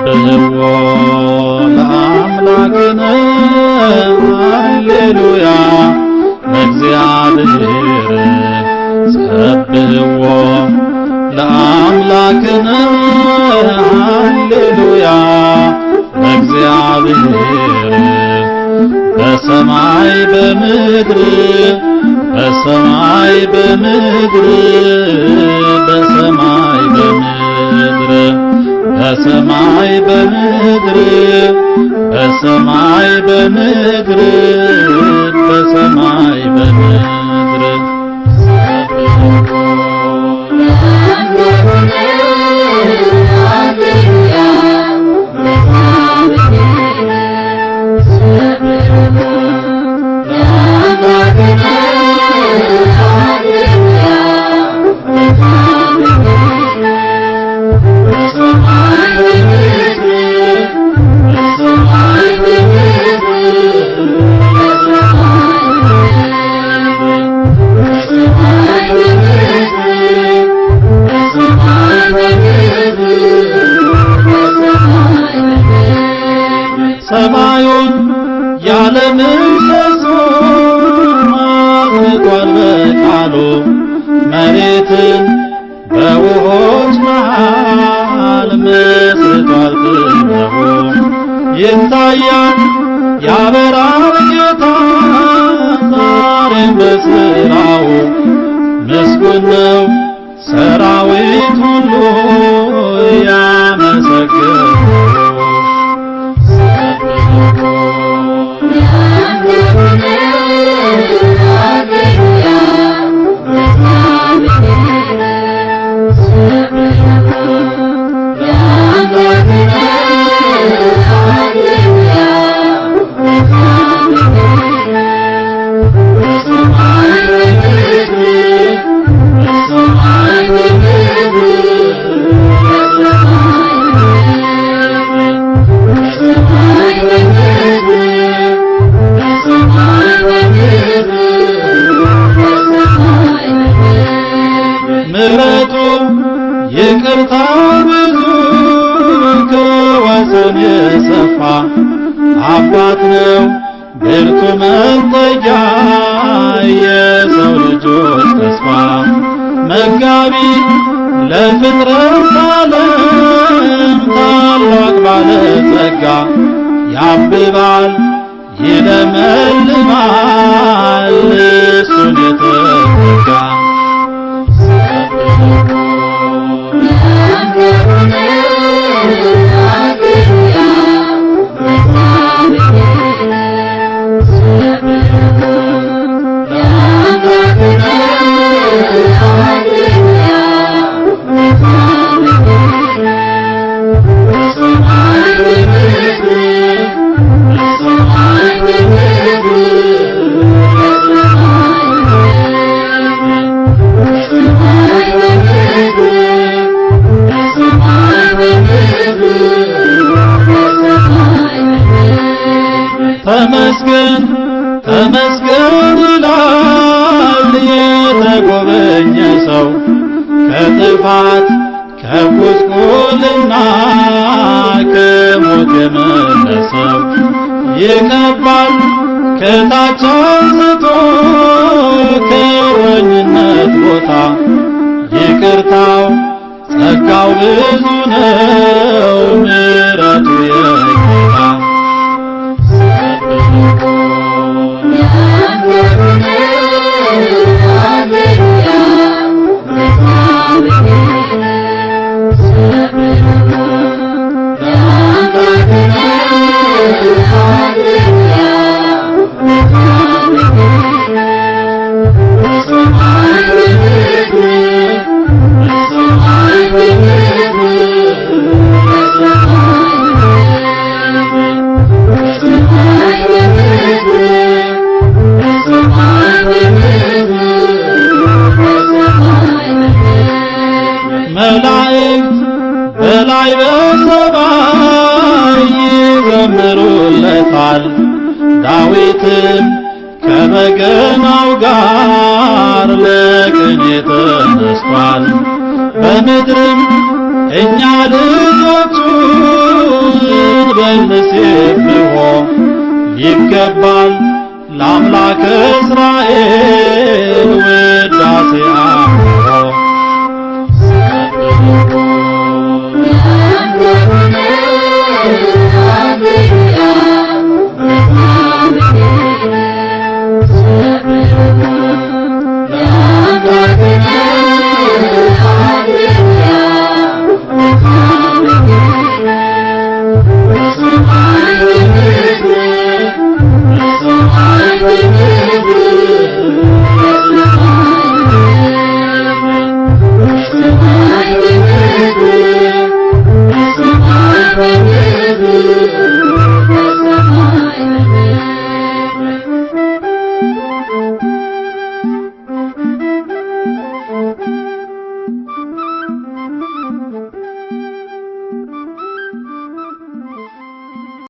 ሰብሕዎ ለአምላክነ ሃሌሉያ ለእግዚአብሔር ሰብሕዎ ለአምላክነ ሃሌሉያ ለእግዚአብሔር በሰማይ በምድር በሰማይ በምድር በሰማይ በምድር በሰማይ በምድር በሰማይ በምድር በሰማይ በምድር ሰማዩን ያለ ምሰሶ አጽንቷል በቃሉ መሬትን በውኆች መሃል መስርቷል ጥበቡ ይታያል ያበራል ጌታ ዛሬም በሥራው ምስጉን ነው ሰራዊት ሁሉ ያመሰግናሉ። ምሕረቱ ይቅርታው ብዙ ከወሰን የሰፋ አባት ነው ብርቱ መጠጊያ የሰው ልጆች ተስፋ መጋቢ ለፍጥረት ዓለም ታላቅ ባለጸጋ ያብባል ይለመልማል እሱን የተተካ ተመስገን ተመስገን ይላል የተጎበኘ ሰው ከጥፋት ከጉስቁልና ከሞት የመለሰው ይቀባል ከታች አንስቶ ከወኝነት ቦታ ይቅርታው ጸጋው ብዙ ነው ምሕረቱ የጌታ መላእክት በላይ በሰማይ ይዘምሩለታል ዳዊትም ከበገናው ጋር ለቅኔ ተነስቷል በምድርም እኛ ልጆቹ ንሴብሖ ይገባል ለአምላከ እስራኤል ውዳሴ አምልኮ Thank you.